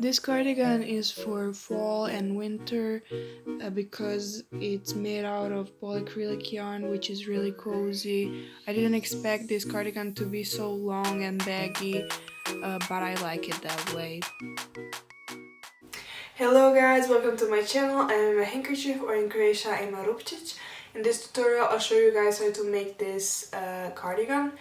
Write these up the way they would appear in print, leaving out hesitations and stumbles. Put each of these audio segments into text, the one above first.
This cardigan is for fall and winter because it's made out of polyacrylic yarn, which is really cozy. I didn't expect this cardigan to be so long and baggy, but I like it that way. Hello guys, welcome to my channel. I am a handkerchief, or in Croatia I'm a rupčić. In this tutorial I'll show you guys how to make this cardigan.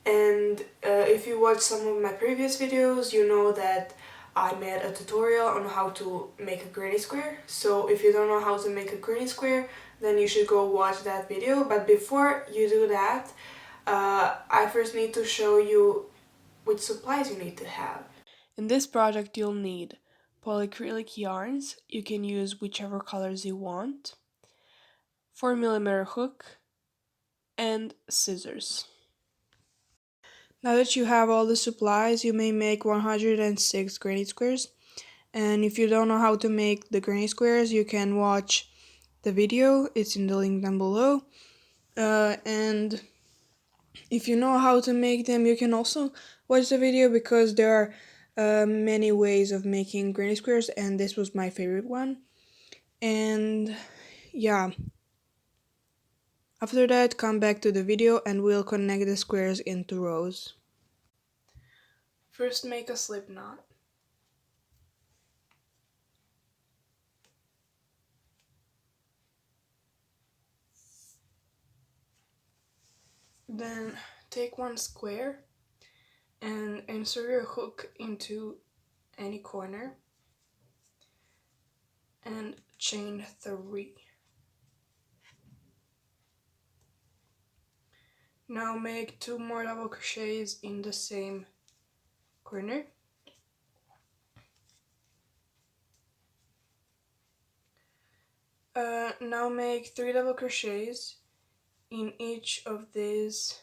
And if you watch some of my previous videos, you know that I made a tutorial on how to make a granny square. So if you don't know how to make a granny square, then you should go watch that video. But before you do that, I first need to show you which supplies you need to have. In this project you'll need polyacrylic yarns. You can use whichever colors you want, 4mm hook, and scissors. Now that you have all the supplies, you may make 106 granny squares. And if you don't know how to make the granny squares, you can watch the video. It's in the link down below. And if you know how to make them, you can also watch the video because there are many ways of making granny squares, and this was my favorite one. And yeah. After that, come back to the video and we'll connect the squares into rows. First, make a slip knot. Then take one square and insert your hook into any corner and chain 3. Now make 2 more double crochets in the same corner. Now make 3 double crochets in each of these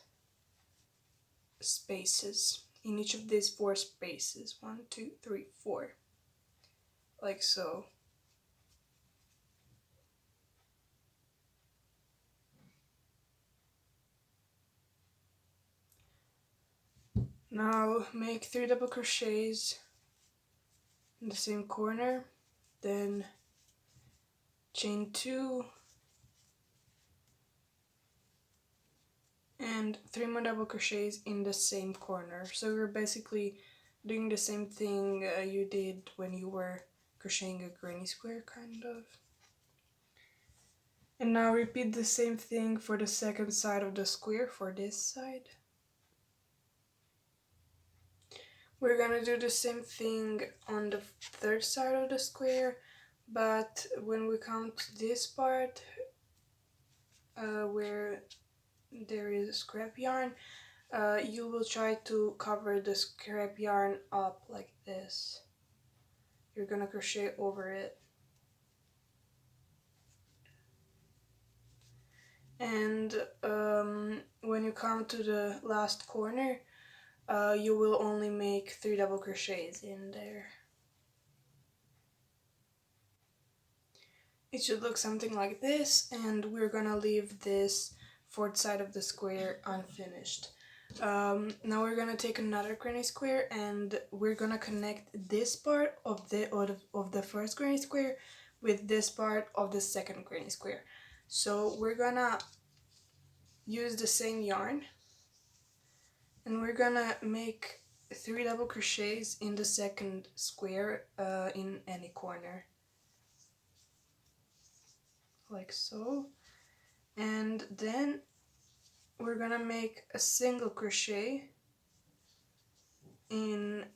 spaces, in each of these 4 spaces. 1, 2, 3, 4, like so. Now make 3 double crochets in the same corner, then chain 2 and 3 more double crochets in the same corner. So you're basically doing the same thing you did when you were crocheting a granny square, kind of. And now repeat the same thing for the second side of the square, for this side. We're gonna do the same thing on the third side of the square, but when we come to this part where there is scrap yarn, you will try to cover the scrap yarn up like this. You're gonna crochet over it. And when you come to the last corner, you will only make 3 double crochets in there. It should look something like this, and we're gonna leave this fourth side of the square unfinished. Now we're gonna take another granny square and we're gonna connect this part of the first granny square with this part of the second granny square. So we're gonna use the same yarn and we're gonna make 3 double crochets in the second square in any corner, like so. And then we're gonna make a single crochet in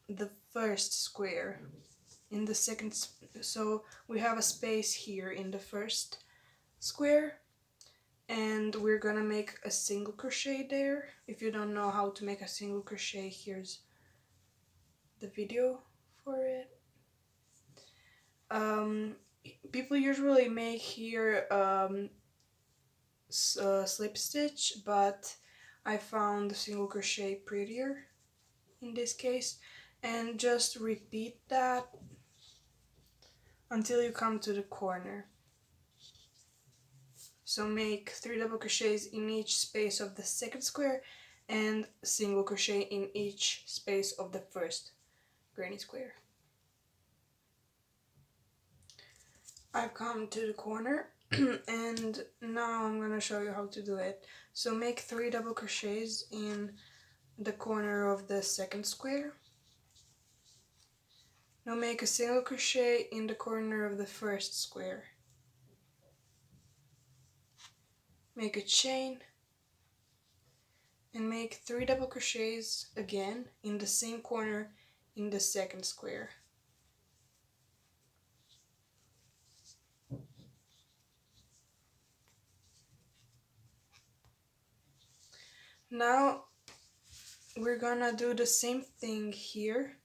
the first square, in the second, so we have a space here in the first square, and we're gonna make a single crochet there. If you don't know how to make a single crochet, here's the video for it. People usually make here slip stitch, but I found single crochet prettier in this case, and just repeat that until you come to the corner. So make 3 double crochets in each space of the second square and single crochet in each space of the first granny square. I've come to the corner and now I'm gonna show you how to do it. So make 3 double crochets in the corner of the second square. Now make a single crochet in the corner of the first square. Make a chain and make 3 double crochets again in the same corner in the second square. Now we're gonna do the same thing here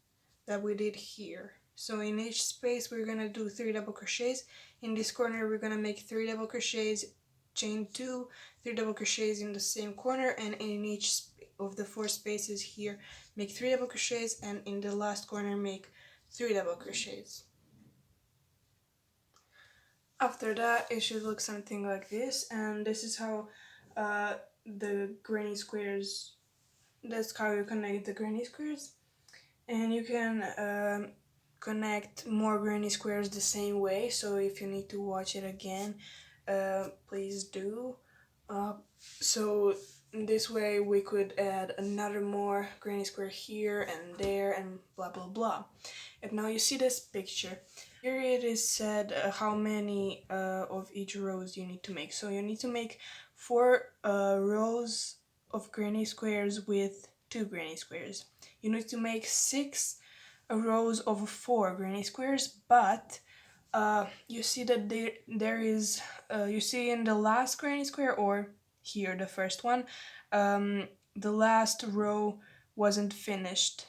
that we did here. So in each space we're gonna do 3 double crochets. In this corner we're gonna make 3 double crochets, chain 2, 3 double crochets in the same corner, and in each of the 4 spaces here make 3 double crochets, and in the last corner make 3 double crochets. After that it should look something like this, and this is how the granny squares, that's how you connect the granny squares. And you can connect more granny squares the same way, so if you need to watch it again, please do. So this way we could add another more granny square here and there and blah blah blah. And now you see this picture. Here it is said how many of each rows you need to make. So you need to make 4 rows of granny squares with 2 granny squares. You need to make 6 rows of 4 granny squares, but you see that there is, you see in the last granny square, or here the first one, the last row wasn't finished.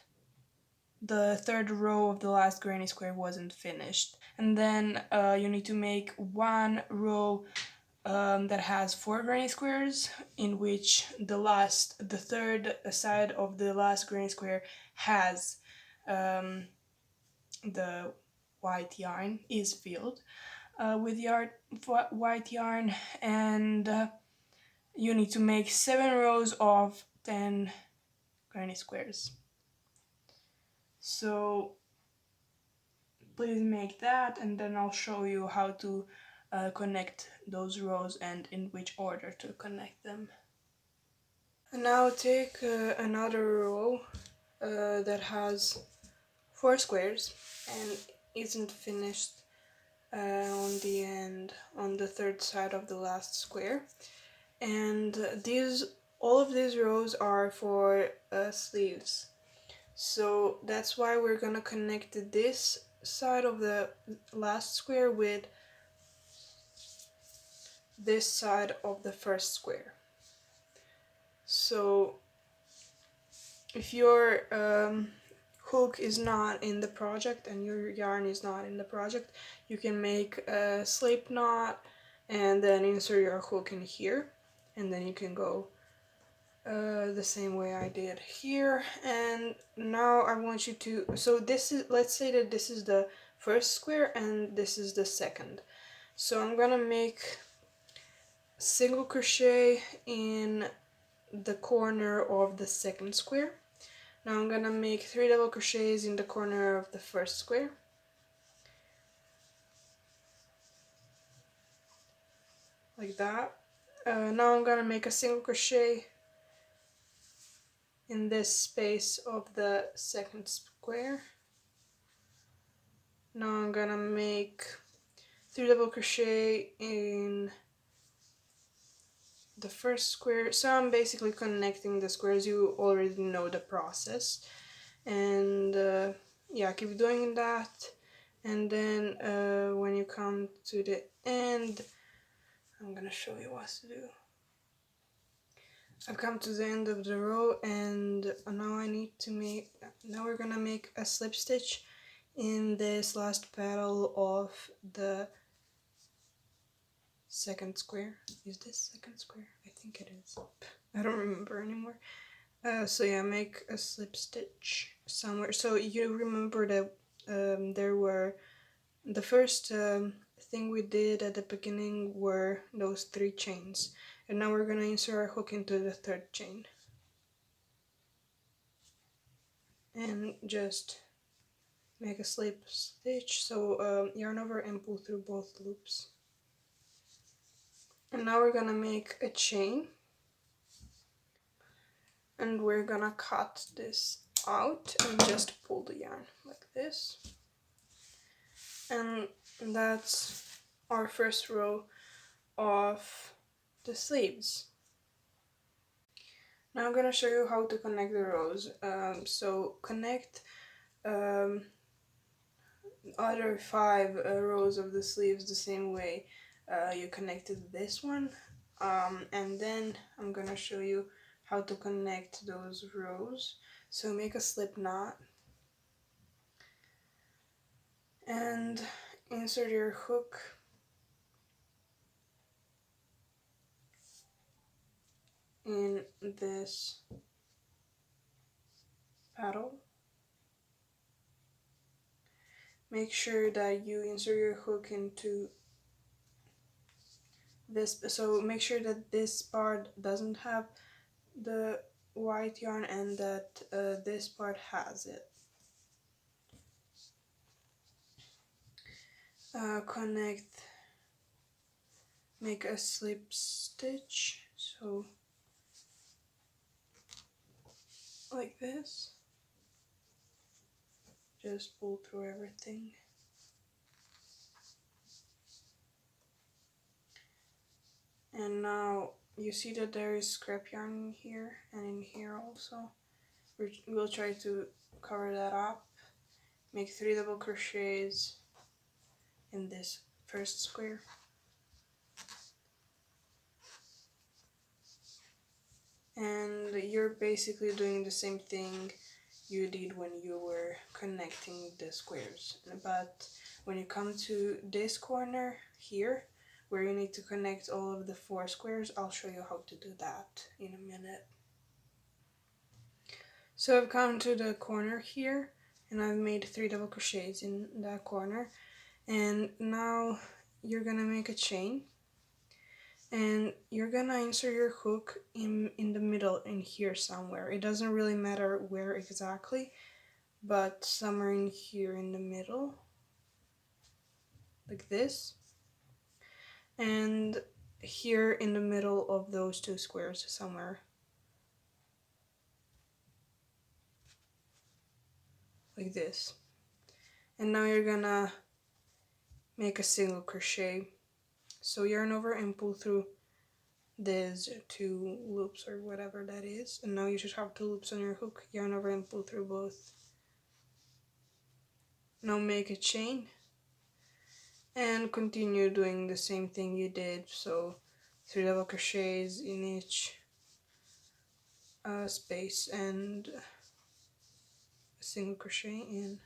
The third row of the last granny square wasn't finished. And then you need to make 1 row that has 4 granny squares, in which the third side of the last granny square has the white yarn is filled with white yarn, and you need to make 7 rows of 10 granny squares. So please make that, and then I'll show you how to connect those rows and in which order to connect them. Now take another row that has 4 squares and isn't finished on the end, on the third side of the last square, and all of these rows are for sleeves. So that's why we're gonna connect this side of the last square with this side of the first square. So if your hook is not in the project and your yarn is not in the project, you can make a slip knot and then insert your hook in here, and then you can go the same way I did here. And now I want you to, so this is, let's say that this is the first square and this is the second. So I'm gonna make single crochet in the corner of the second square. Now I'm gonna make 3 double crochets in the corner of the first square. Like that. Now I'm gonna make a single crochet in this space of the second square. Now I'm gonna make 3 double crochet in the first square. So I'm basically connecting the squares. You already know the process, and yeah, keep doing that. And then when you come to the end, I'm gonna show you what to do. I've come to the end of the row, and now now we're gonna make a slip stitch in this last petal of the second square. Is this second square? I think it is. I don't remember anymore. So yeah, make a slip stitch somewhere. So you remember that there were, the first thing we did at the beginning were those 3 chains, and now we're gonna insert our hook into the 3rd chain and just make a slip stitch. So yarn over and pull through both loops. And now we're gonna make a chain, and we're gonna cut this out and just pull the yarn like this. And that's our first row of the sleeves. Now I'm gonna show you how to connect the rows. So connect other 5 rows of the sleeves the same way you connected this one, and then I'm gonna show you how to connect those rows. So make a slip knot and insert your hook in this paddle. Make sure that you insert your hook into this, so make sure that this part doesn't have the white yarn and that this part has it. Connect, make a slip stitch, so like this. Just pull through everything. And now you see that there is scrap yarn in here and in here also. We'll try to cover that up. Make 3 double crochets in this first square. And you're basically doing the same thing you did when you were connecting the squares. But when you come to this corner here, where you need to connect all of the 4 squares, I'll show you how to do that in a minute. So I've come to the corner here, and I've made 3 double crochets in that corner. And now you're gonna make a chain, and you're gonna insert your hook in the middle, in here somewhere. It doesn't really matter where exactly, but somewhere in here in the middle, like this. And here in the middle of those 2 squares somewhere, like this. And now you're gonna make a single crochet. So yarn over and pull through these 2 loops or whatever that is, and now you should have 2 loops on your hook. Yarn over and pull through both. Now make a chain and continue doing the same thing you did, so 3 double crochets in each space and a single crochet in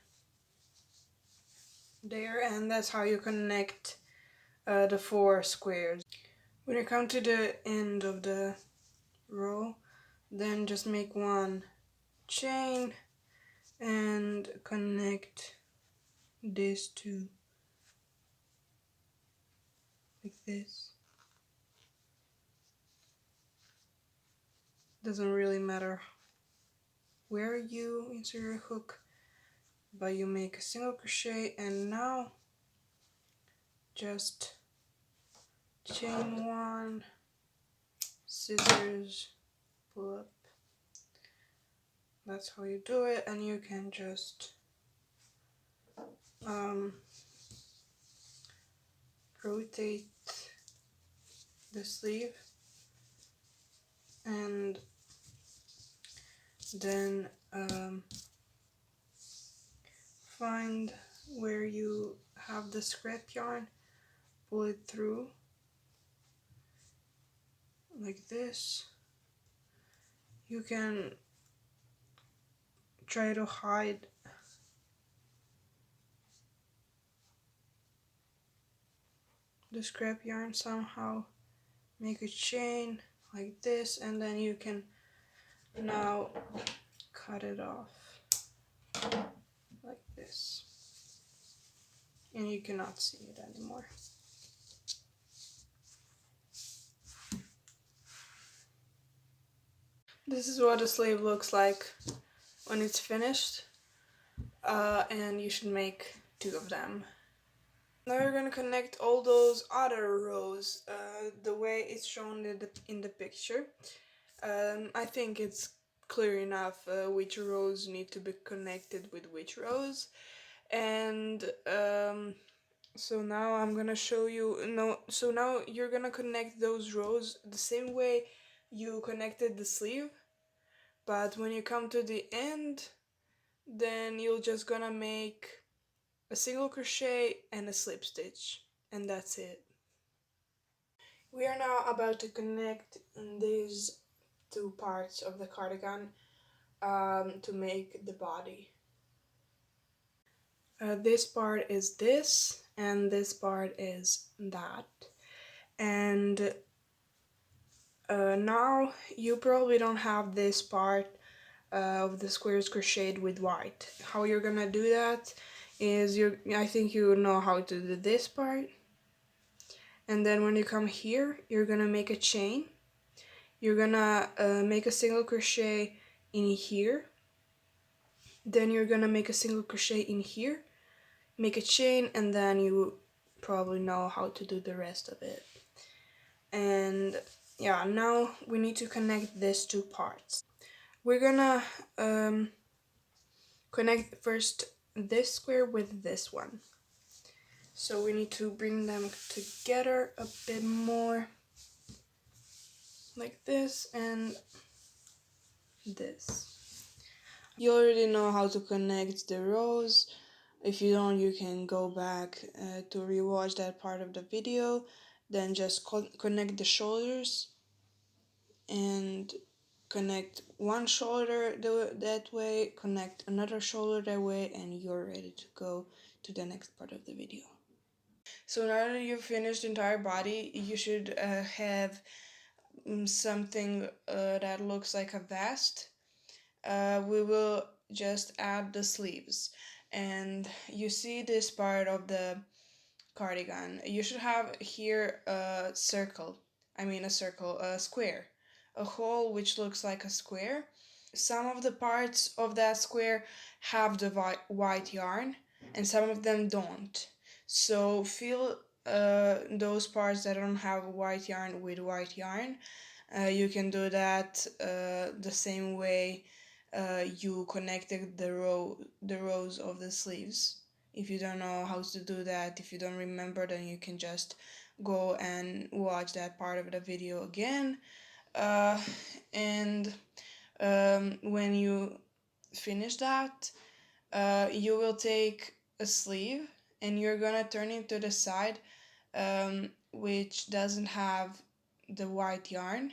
there, and that's how you connect the 4 squares. When you come to the end of the row, then just make 1 chain and connect these 2 like this. Doesn't really matter where you insert your hook, but you make a single crochet, and now just chain 1, scissors, pull up. That's how you do it, and you can just rotate the sleeve and then find where you have the scrap yarn, pull it through like this. You can try to hide the scrap yarn somehow, make a chain like this, and then you can now cut it off like this, and you cannot see it anymore. This is what the sleeve looks like when it's finished. and you should make 2 of them. Now you're gonna connect all those other rows the way it's shown in the picture. I think it's clear enough which rows need to be connected with which rows. And so now I'm gonna show you, no, so now you're gonna connect those rows the same way you connected the sleeve, but when you come to the end, then you're just gonna make a single crochet and a slip stitch, and that's it. We are now about to connect these 2 parts of the cardigan to make the body. This part is this, and this part is that. And now you probably don't have this part of the squares crocheted with white. How you're gonna do that is I think you know how to do this part. And then when you come here, you're gonna make a chain. You're gonna make a single crochet in here. Then you're gonna make a single crochet in here, make a chain, and then you probably know how to do the rest of it. And yeah, now we need to connect these 2 parts. We're gonna connect first this square with this one. So we need to bring them together a bit more, like this and this. You already know how to connect the rows. If you don't, you can go back to rewatch that part of the video. Then just connect the shoulders and connect one shoulder that way, connect another shoulder that way, and you're ready to go to the next part of the video. So now that you've finished the entire body, you should have something that looks like a vest. We will just add the sleeves, and you see this part of the cardigan. You should have here a circle, a square, a hole which looks like a square. Some of the parts of that square have the white yarn and some of them don't. So fill those parts that don't have white yarn with white yarn. You can do that the same way you connected the rows of the sleeves. If you don't know how to do that, if you don't remember, then you can just go and watch that part of the video again. And when you finish that, you will take a sleeve and you're gonna turn it to the side which doesn't have the white yarn,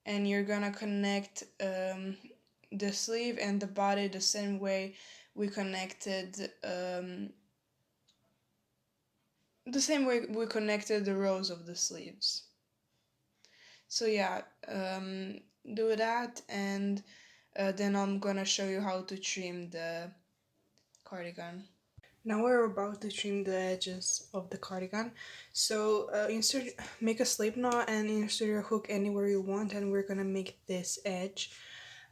and you're gonna connect the sleeve and the body the same way we connected the rows of the sleeves. So yeah, do that, and then I'm gonna show you how to trim the cardigan. Now we're about to trim the edges of the cardigan. So make a slip knot and insert your hook anywhere you want, and we're gonna make this edge.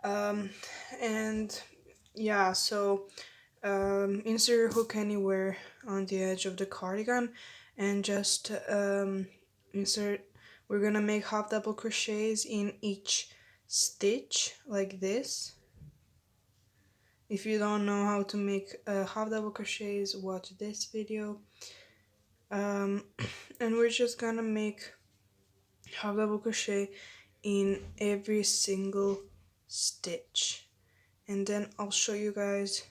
And yeah, so insert your hook anywhere on the edge of the cardigan, and just insert. We're gonna make half double crochets in each stitch like this. If you don't know how to make half double crochets, watch this video. And we're just gonna make half double crochet in every single stitch, and then I'll show you guys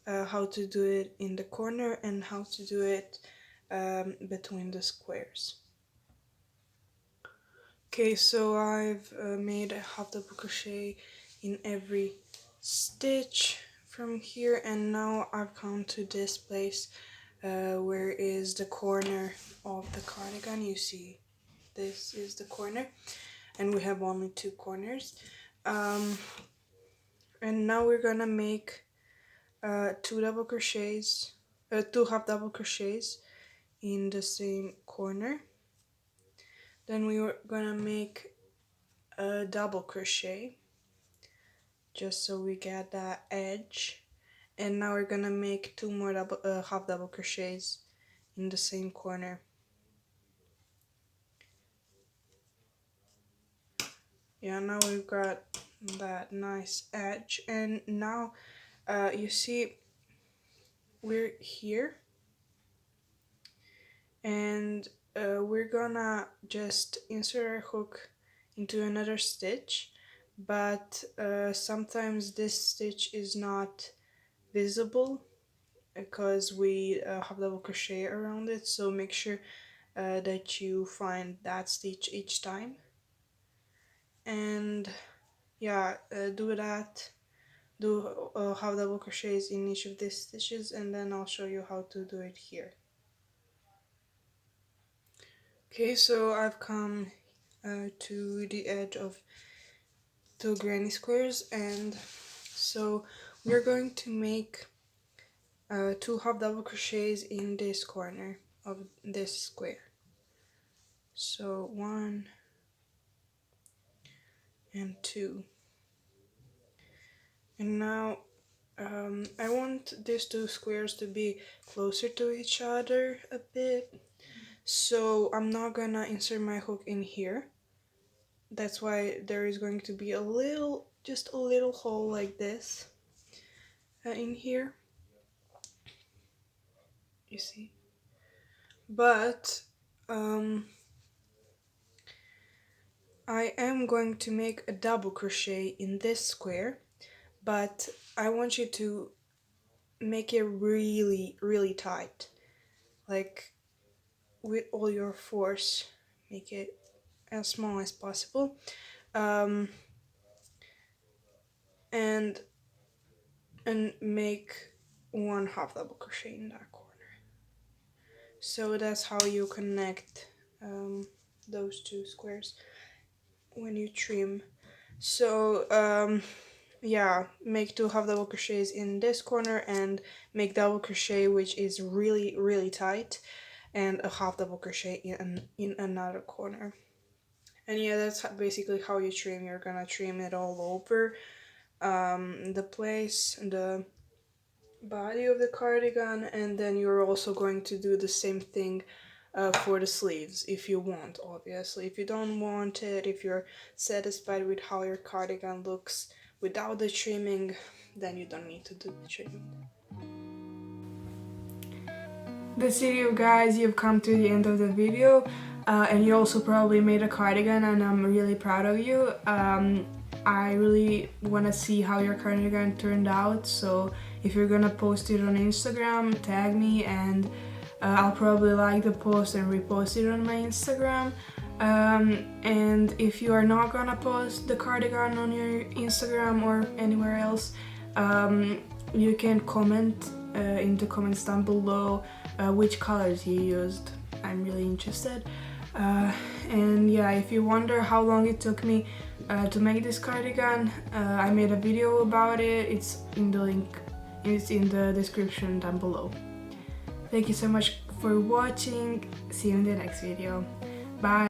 how to do it in the corner and how to do it between the squares. Okay, so I've made a half double crochet in every stitch from here, and now I've come to this place where is the corner of the cardigan. You see, this is the corner, and we have only 2 corners. And now we're gonna make 2 double crochets, 2 half double crochets in the same corner. Then we are gonna make a double crochet just so we get that edge, And now we're gonna make 2 more half double crochets in the same corner. Yeah, now we've got that nice edge, and now you see we're here, and we're gonna just insert our hook into another stitch, but sometimes this stitch is not visible because we have double crochet around it, so make sure that you find that stitch each time. And yeah, do that, do half double crochets in each of these stitches, and then I'll show you how to do it here. Okay, so I've come to the edge of 2 granny squares, and so we're going to make 2 half double crochets in this corner of this square. So 1 and 2, and now I want these 2 squares to be closer to each other a bit, so I'm not gonna insert my hook in here. That's why there is going to be a little, just a little hole like this in here, you see. But I am going to make a double crochet in this square, but I want you to make it really, really tight, like with all your force. Make it as small as possible, and make 1 half double crochet in that corner. So that's how you connect those 2 squares when you trim. So yeah, make 2 half double crochets in this corner and make double crochet which is really, really tight, and a half double crochet in another corner. And yeah, that's basically how you trim. You're gonna trim it all over the place, the body of the cardigan, and then you're also going to do the same thing for the sleeves if you want, obviously. If you don't want it, if you're satisfied with how your cardigan looks without the trimming, then you don't need to do the trimming. That's it, you guys. You've come to the end of the video, and you also probably made a cardigan, and I'm really proud of you. I really want to see how your cardigan turned out, so if you're gonna post it on Instagram, tag me, and I'll probably like the post and repost it on my Instagram. And if you are not gonna post the cardigan on your Instagram or anywhere else, you can comment in the comments down below which colors you used. I'm really interested. And yeah, if you wonder how long it took me to make this cardigan, I made a video about it. It's in the link, it's in the description down below. Thank you so much for watching. See you in the next video. Bye.